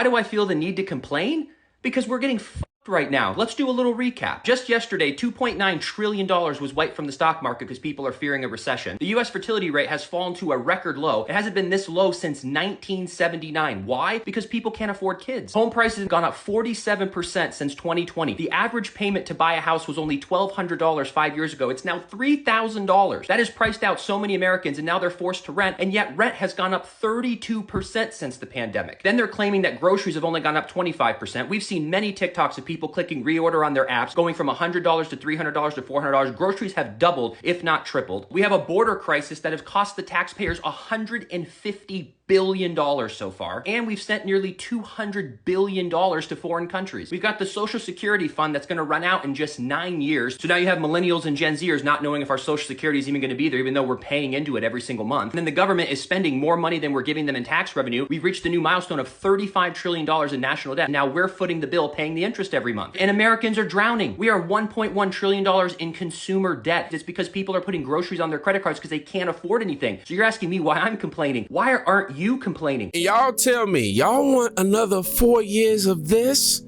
Why do I feel the need to complain? Because we're getting f***ed right now. Let's do a little recap. Just yesterday, $2.9 trillion was wiped from the stock market because people are fearing a recession. The US fertility rate has fallen to a record low. It hasn't been this low since 1979. Why? Because people can't afford kids. Home prices have gone up 47% since 2020. The average payment to buy a house was only $1,200 5 years ago. It's now $3,000. That has priced out so many Americans, and now they're forced to rent, and yet rent has gone up 32% since the pandemic. Then they're claiming that groceries have only gone up 25%. We've seen many TikToks of people clicking reorder on their apps, going from $100 to $300 to $400. Groceries have doubled, if not tripled. We have a border crisis that has cost the taxpayers $150 billion so far, and we've sent nearly $200 billion to foreign countries. We've got the Social Security fund that's going to run out in just 9 years. So now you have millennials and Gen Zers not knowing if our Social Security is even going to be there, even though we're paying into it every single month. And then the government is spending more money than we're giving them in tax revenue. We've reached the new milestone of $35 trillion in national debt. Now we're footing the bill, paying the interest every month. And Americans are drowning. We are $1.1 trillion in consumer debt. It's because people are putting groceries on their credit cards because they can't afford anything. So you're asking me why I'm complaining. Why aren't you complaining? Y'all tell me, y'all want another 4 years of this?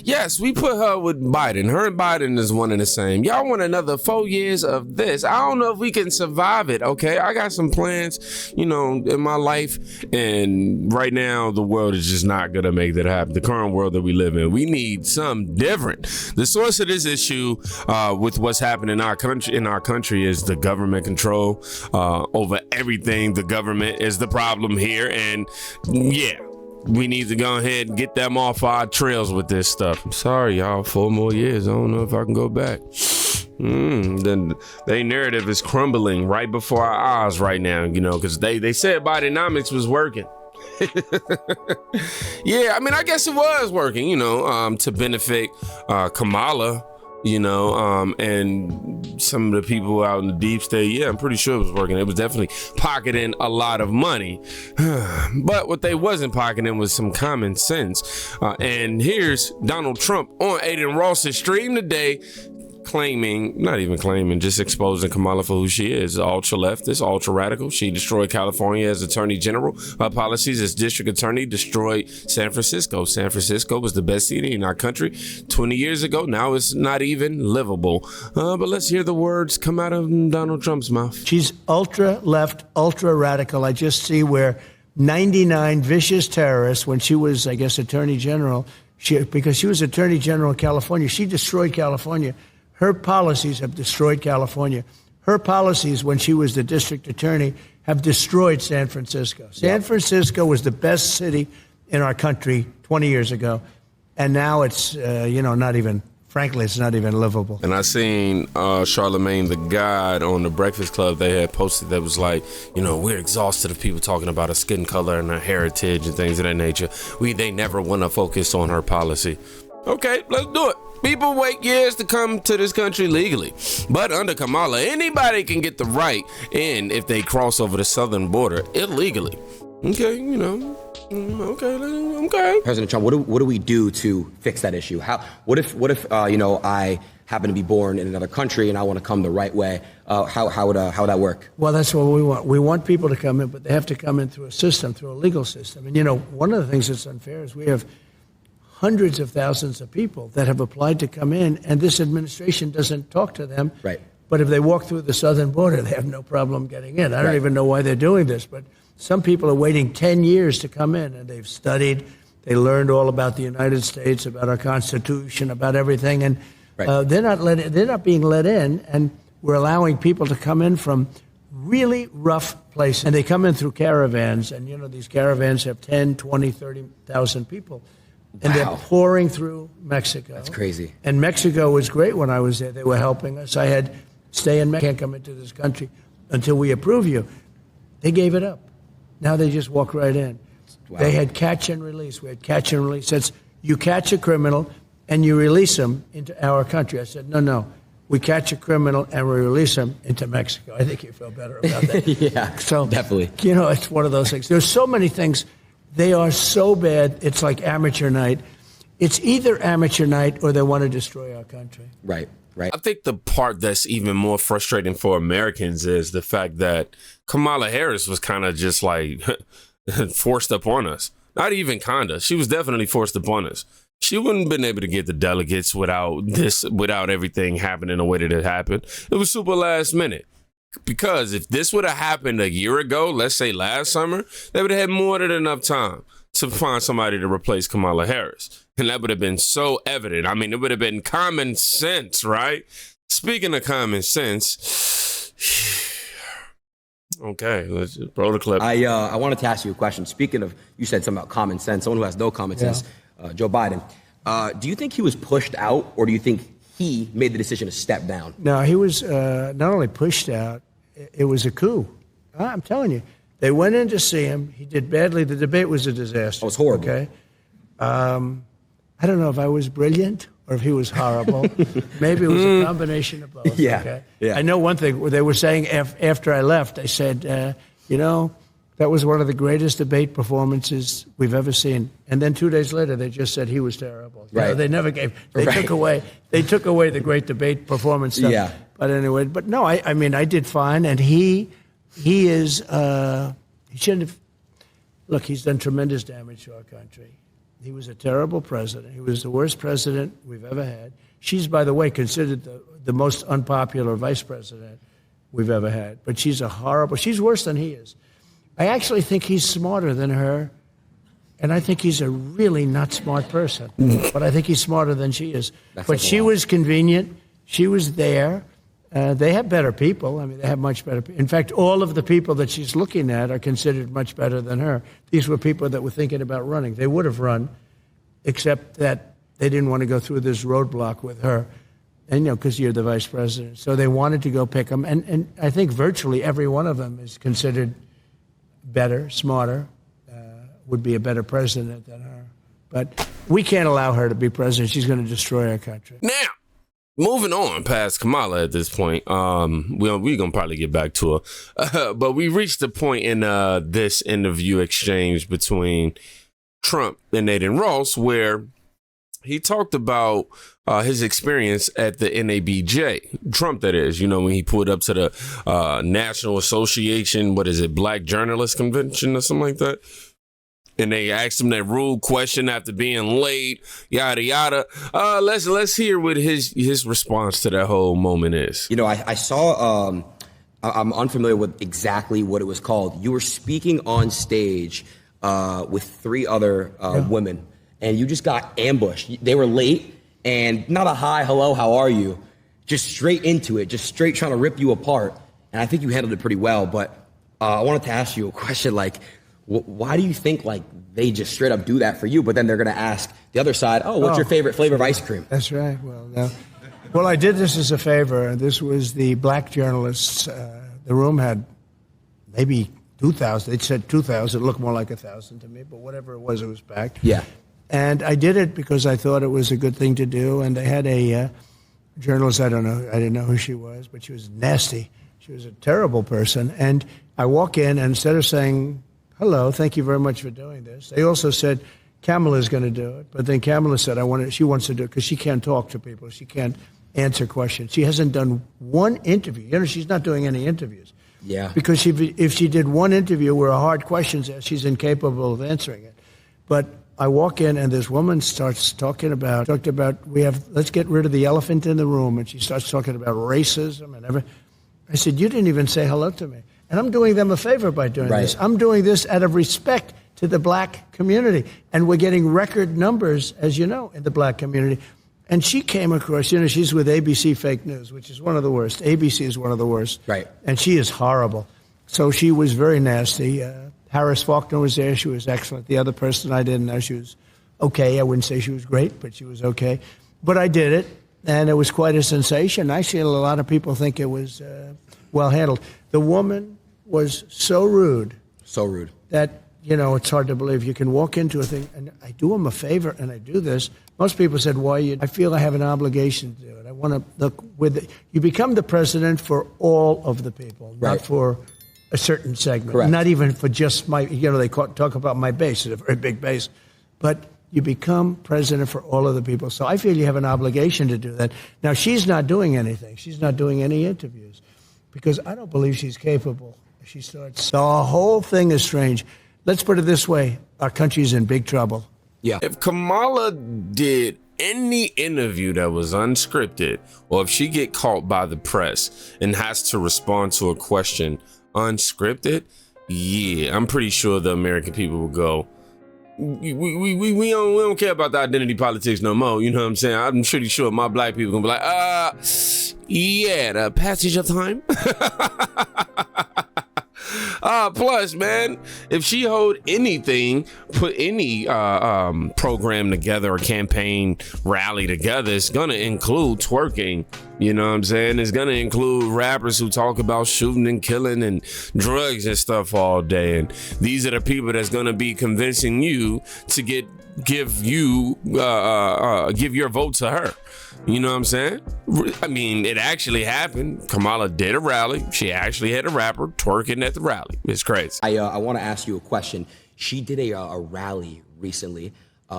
Yes, we put her with Biden. Her and Biden is one and the same. Y'all want another 4 years of this? I don't know if we can survive it, okay? I got some plans, in my life, and right now the world is just not gonna make that happen. The current world that we live in, we need something different. The source of this issue with what's happening in our country is the government control over everything. The government is the problem here, and yeah. We need to go ahead and get them off our trails with this stuff. I'm sorry, y'all. 4 more years. I don't know if I can go back. Then their narrative is crumbling right before our eyes right now, because they said Bidenomics was working. Yeah, I mean, I guess it was working, to benefit Kamala. And some of the people out in the deep state, yeah, I'm pretty sure it was working. It was definitely pocketing a lot of money. But what they wasn't pocketing was some common sense. And here's Donald Trump on Adin Ross's stream today, just exposing Kamala for who she is. Ultra leftist, ultra radical. She destroyed California as attorney general. Her policies as district attorney destroyed San Francisco. San Francisco was the best city in our country 20 years ago. Now it's not even livable. But let's hear the words come out of Donald Trump's mouth. She's ultra left, ultra radical. I just see where 99 vicious terrorists, when she was, I guess, attorney general, because she was attorney general in California, she destroyed California. Her policies have destroyed California. Her policies, when she was the district attorney, have destroyed San Francisco. San Francisco was the best city in our country 20 years ago. And now it's, frankly, it's not even livable. And I seen Charlemagne the God on the Breakfast Club. They had posted that was like, we're exhausted of people talking about her skin color and her heritage and things of that nature. They never want to focus on her policy. Okay, let's do it. People wait years to come to this country legally. But under Kamala, anybody can get the right in if they cross over the southern border illegally. Okay, okay. President Trump, what do we do to fix that issue? What if I happen to be born in another country and I want to come the right way? How would that work? Well, that's what we want. We want people to come in, but they have to come in through a legal system. And, one of the things that's unfair is we have hundreds of thousands of people that have applied to come in, and this administration doesn't talk to them. Right. But if they walk through the southern border, they have no problem getting in. I don't even know why they're doing this, but some people are waiting 10 years to come in, and they've studied, they learned all about the United States, about our Constitution, about everything, and they're not being let in, and we're allowing people to come in from really rough places. And they come in through caravans, and these caravans have 10, 20, 30,000 people. And they're pouring through Mexico. That's crazy. And Mexico was great when I was there. They were helping us. I had stay in Mexico, can't come into this country until we approve you. They gave it up. Now they just walk right in. Wow. They had catch and release. We had catch and release. That's you catch a criminal and you release them into our country. I said, no. We catch a criminal and we release them into Mexico. I think you feel better about that. Yeah, so definitely. It's one of those things. There's so many things. They are so bad, it's like amateur night. It's either amateur night or they want to destroy our country. Right. I think the part that's even more frustrating for Americans is the fact that Kamala Harris was kind of just like forced upon us. Not even kinda. She was definitely forced upon us. She wouldn't have been able to get the delegates without everything happening the way that it happened. It was super last minute. Because if this would have happened a year ago, let's say last summer, they would have had more than enough time to find somebody to replace Kamala Harris. And that would have been so evident. I mean, it would have been common sense, right? Speaking of common sense, okay, let's just roll the clip. I wanted to ask you a question. Speaking of, you said something about common sense, someone who has no common sense, Joe Biden. Do you think he was pushed out, or do you think he made the decision to step down? No, he was not only pushed out, it was a coup. I'm telling you. They went in to see him. He did badly. The debate was a disaster. It was horrible. Okay. I don't know if I was brilliant or if he was horrible. Maybe it was a combination of both. Yeah. Okay? Yeah. I know one thing. They were saying after I left, they said, that was one of the greatest debate performances we've ever seen. And then 2 days later, they just said he was terrible. Right. They never gave. They took away the great debate performance stuff. Yeah. But anyway, no, I mean, I did fine, and he is. He shouldn't have. Look, he's done tremendous damage to our country. He was a terrible president. He was the worst president we've ever had. She's, by the way, considered the most unpopular vice president we've ever had. But she's she's worse than he is. I actually think he's smarter than her, and I think he's a really not smart person. But I think he's smarter than she is. But she was convenient. She was there. They have better people. I mean, they have much better people. In fact, all of the people that she's looking at are considered much better than her. These were people that were thinking about running. They would have run, except that they didn't want to go through this roadblock with her, and because you're the vice president. So they wanted to go pick him. And I think virtually every one of them is considered better, smarter, would be a better president than her. But we can't allow her to be president. She's going to destroy our country. Now, moving on past Kamala at this point, we're going to probably get back to her. But we reached the point in this interview exchange between Trump and Adin Ross where he talked about his experience at the NABJ, Trump that is, when he pulled up to the National Association, Black Journalist Convention or something like that. And they asked him that rude question after being late, yada, yada. Let's hear what his response to that whole moment is. I saw, I'm unfamiliar with exactly what it was called. You were speaking on stage with three other women, and you just got ambushed. They were late, and not a hi, hello, how are you? Just straight into it, just straight trying to rip you apart. And I think you handled it pretty well, but I wanted to ask you a question why do you think they just straight up do that for you, but then they're going to ask the other side, what's your favorite flavor of ice cream? That's right. Well, I did this as a favor. This was the black journalists. The room had maybe 2,000. They'd said 2,000. It looked more like 1,000 to me, but whatever it was packed. Yeah. And I did it because I thought it was a good thing to do. And they had a journalist, I didn't know who she was, but she was nasty. She was a terrible person. And I walk in, and instead of saying, hello, thank you very much for doing this, they also said, Kamala's going to do it. But then Kamala said, she wants to do it because she can't talk to people. She can't answer questions. She hasn't done one interview. She's not doing any interviews. Yeah. Because if she did one interview where a hard question's asked, she's incapable of answering it. But I walk in, and this woman starts talking about let's get rid of the elephant in the room. And she starts talking about racism and everything. I said, you didn't even say hello to me. And I'm doing them a favor by doing this. I'm doing this out of respect to the black community. And we're getting record numbers, as you know, in the black community. And she came across, she's with ABC Fake News, which is one of the worst. ABC is one of the worst. Right. And she is horrible. So she was very nasty. Harris Faulkner was there. She was excellent. The other person I didn't know, she was okay. I wouldn't say she was great, but she was okay. But I did it, and it was quite a sensation. Actually, a lot of people think it was well handled. The woman was so rude. So rude. That, it's hard to believe. You can walk into a thing, and I do them a favor, and I do this. Most people said, I feel I have an obligation to do it. I want to look you become the president for all of the people, not for a certain segment. Correct. Not even for just my, they talk about my base. It's a very big base. But you become president for all of the people. So I feel you have an obligation to do that. Now, she's not doing anything. She's not doing any interviews because I don't believe she's capable. She starts. The whole thing is strange. let's put it this way. Our country's in big trouble. Yeah. If Kamala did any interview that was unscripted, or if she get caught by the press and has to respond to a question unscripted, yeah, I'm pretty sure the American people will go, we don't care about the identity politics no more. You know what I'm saying? I'm pretty sure my black people gonna be like, yeah, the passage of time. Plus, man, if she hold anything, put any program together or campaign rally together, it's gonna include twerking. You know what I'm saying? It's gonna include rappers who talk about shooting and killing and drugs and stuff all day. And these are the people that's gonna be convincing you to give your vote to her. You know what I'm saying? I mean, it actually happened. Kamala did a rally. She actually had a rapper twerking at the rally. It's crazy. I want to ask you a question. She did a rally recently.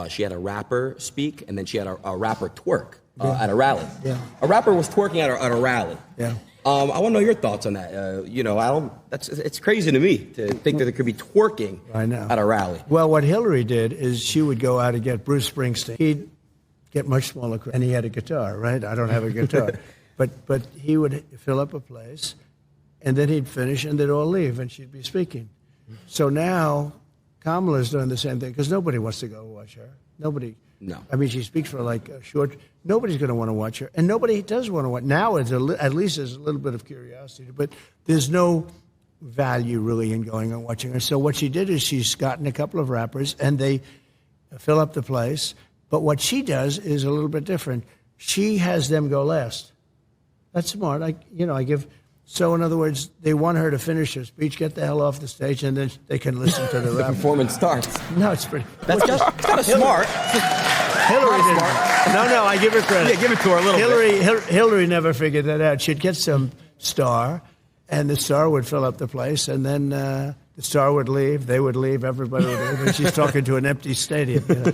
She had a rapper speak, and then she had a rapper twerk at a rally. Yeah. A rapper was twerking at a rally. Yeah. I want to know your thoughts on that. It's crazy to me to think that there could be twerking at a rally. Well, what Hillary did is she would go out and get Bruce Springsteen. He'd get much smaller, and he had a guitar, right? I don't have a guitar. but he would fill up a place, and then he'd finish, and they'd all leave, and she'd be speaking. So now Kamala's doing the same thing, because nobody wants to go watch her. Nobody. No. I mean, she speaks for like a short. Nobody's going to want to watch her, and nobody does want to watch. Now, at least there's a little bit of curiosity, but there's no value really in going and watching her. So what she did is she's gotten a couple of rappers, and they fill up the place. But what she does is a little bit different. She has them go last. That's smart. So in other words, they want her to finish her speech, get the hell off the stage, and then they can listen to the rap. The performance starts. No, it's pretty. That's kind of smart. Hillary didn't. No, I give her credit. Yeah, give it to her a little bit. Hillary never figured that out. She'd get some star, and the star would fill up the place, and then the star would leave, they would leave, everybody would leave, and she's talking to an empty stadium. You know?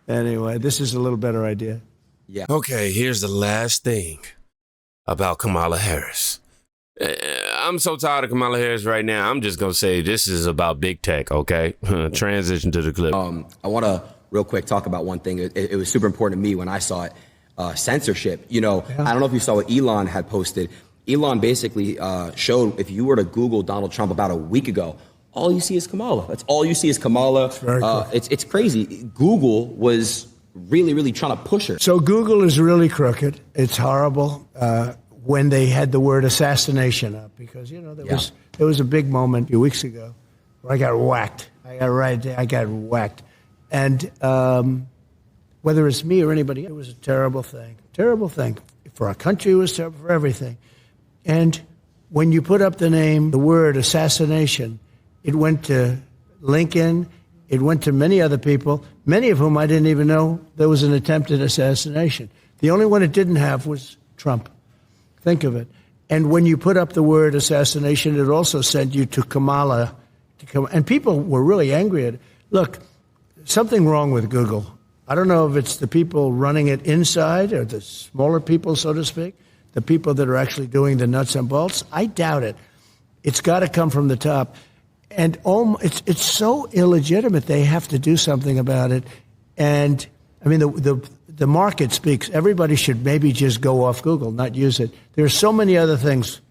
Anyway, this is a little better idea. Yeah. Okay, here's the last thing about Kamala Harris. I'm so tired of Kamala Harris right now. I'm just going to say this is about big tech, okay? Transition to the clip. I want to real quick talk about one thing. It was super important to me when I saw it. Censorship. I don't know if you saw what Elon had posted. Elon basically showed if you were to Google Donald Trump about a week ago, all you see is Kamala. That's all you see is Kamala. It's crazy. Google was really, really trying to push her. So Google is really crooked. It's horrible when they had the word assassination up because, there was a big moment a few weeks ago where I got whacked. I got whacked. And whether it's me or anybody, it was a terrible thing. Terrible thing. For our country, it was terrible for everything. And when you put up the word assassination, it went to Lincoln. It went to many other people, many of whom I didn't even know there was an attempted assassination. The only one it didn't have was Trump. Think of it. And when you put up the word assassination, it also sent you to Kamala. And people were really angry at it. Look, something wrong with Google. I don't know if it's the people running it inside or the smaller people, so to speak, the people that are actually doing the nuts and bolts. I doubt it. It's got to come from the top. And it's so illegitimate. They have to do something about it. And, I mean, the market speaks. Everybody should maybe just go off Google, not use it. There are so many other things.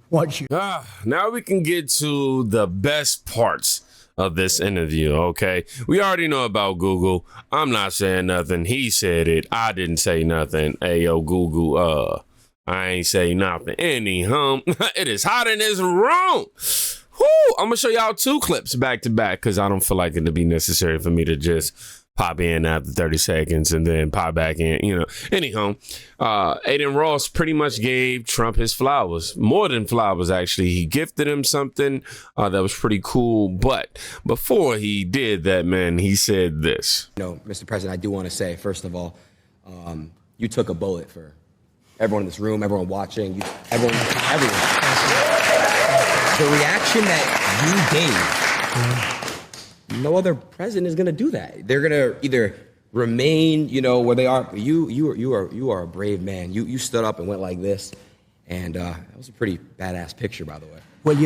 Now we can get to the best parts of this interview, okay? We already know about Google. I'm not saying nothing. He said it. I didn't say nothing. Hey, yo, Google, I ain't say nothing. Anyhow, it is hot in this room. Whoo! I'm gonna show y'all two clips back to back because I don't feel like it'd be necessary for me to just pop in after 30 seconds and then pop back in, Anyhow, Adin Ross pretty much gave Trump his flowers, more than flowers, actually. He gifted him something that was pretty cool. But before he did that, man, he said this. Mr. President, I do want to say, first of all, you took a bullet for everyone in this room, everyone watching, everyone. The reaction that you gave, no other president is going to do that. They're going to either remain, where they are. You are a brave man. You stood up and went like this, and that was a pretty badass picture, by the way. Well,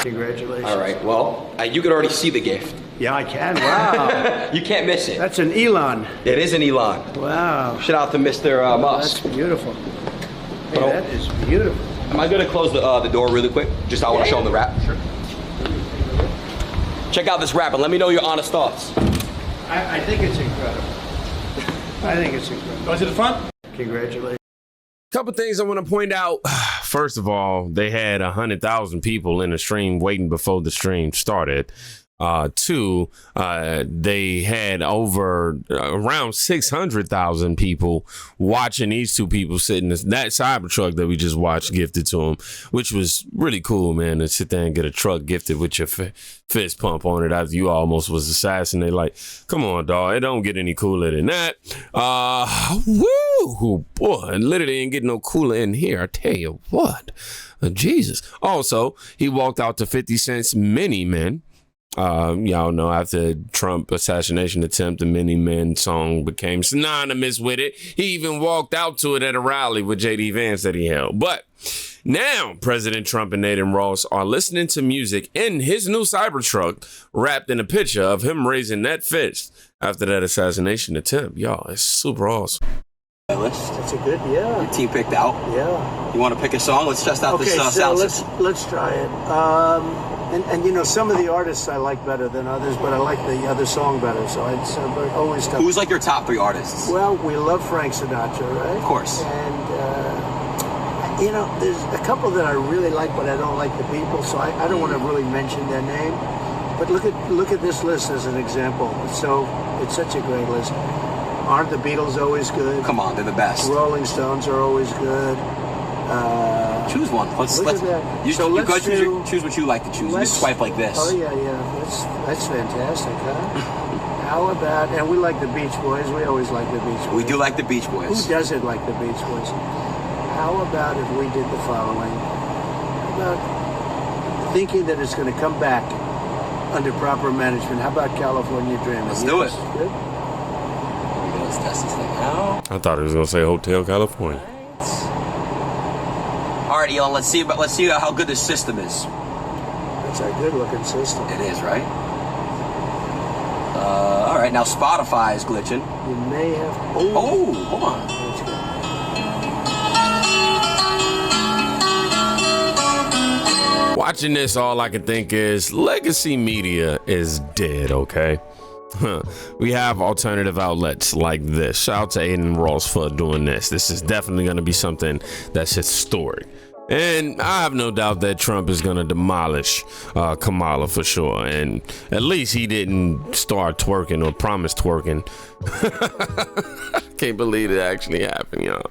Congratulations. All right. Well, you can already see the gift. Yeah, I can. Wow. You can't miss it. That's an Elon. It is an Elon. Wow. Shout out to Mr. Musk. That's beautiful. Hey, that is beautiful. Am I going to close the door really quick? Just I want to show them the wrap. Sure. Check out this wrap and let me know your honest thoughts. I think it's incredible. I think it's incredible. Go to the front. Congratulations. Couple things I want to point out. First of all, they had 100,000 people in the stream waiting before the stream started. Two, they had over around 600,000 people watching these two people sit in that Cybertruck that we just watched gifted to them, which was really cool, man, to sit there and get a truck gifted with your fist pump on it after you almost was assassinated. Like, come on, dog. It don't get any cooler than that. Woo, boy, it literally ain't getting no cooler in here. I tell you what. Jesus. Also, he walked out to 50 Cent's Many Men. Y'all know after Trump assassination attempt, the Many Men song became synonymous with it. He even walked out to it at a rally with J.D. Vance that he held. But now President Trump and Adin Ross are listening to music in his new Cybertruck wrapped in a picture of him raising that fist after that assassination attempt. Y'all, it's super awesome. List. That's a good, yeah. Your team picked out. Yeah. You want to pick a song? Let's test out this so sound let's system. let's try it. And you know, some of the artists I like better than others, but I like the other song better. So it's always tough. Who's like your top 3 artists? Well, we love Frank Sinatra, right? Of course. And you know, there's a couple that I really like, but I don't like the people, so I don't want to really mention their name. But look at this list as an example. It's such a great list. Aren't the Beatles always good? Come on, they're the best. Rolling Stones are always good. Choose one. Let's choose what you like to choose. You swipe like this. Oh yeah. That's fantastic, huh? How about, and we like the Beach Boys. We always like the Beach Boys. We do like the Beach Boys. Who doesn't like the Beach Boys? How about if we did the following? How about thinking that it's going to come back under proper management? How about California Dreaming? Let's do it. Good. Let's test this thing out. I thought it was going to say Hotel California. All right, Elon, let's see how good this system is. That's a good-looking system. It is, right? All right, now Spotify is glitching. You may have... Oh, hold on. That's good. Watching this, all I can think is legacy media is dead, okay? We have alternative outlets like this. Shout out to Adin Ross for doing this. This is definitely going to be something that's historic. And I have no doubt that Trump is going to demolish Kamala for sure. And at least he didn't start twerking or promise twerking. Can't believe it actually happened, y'all.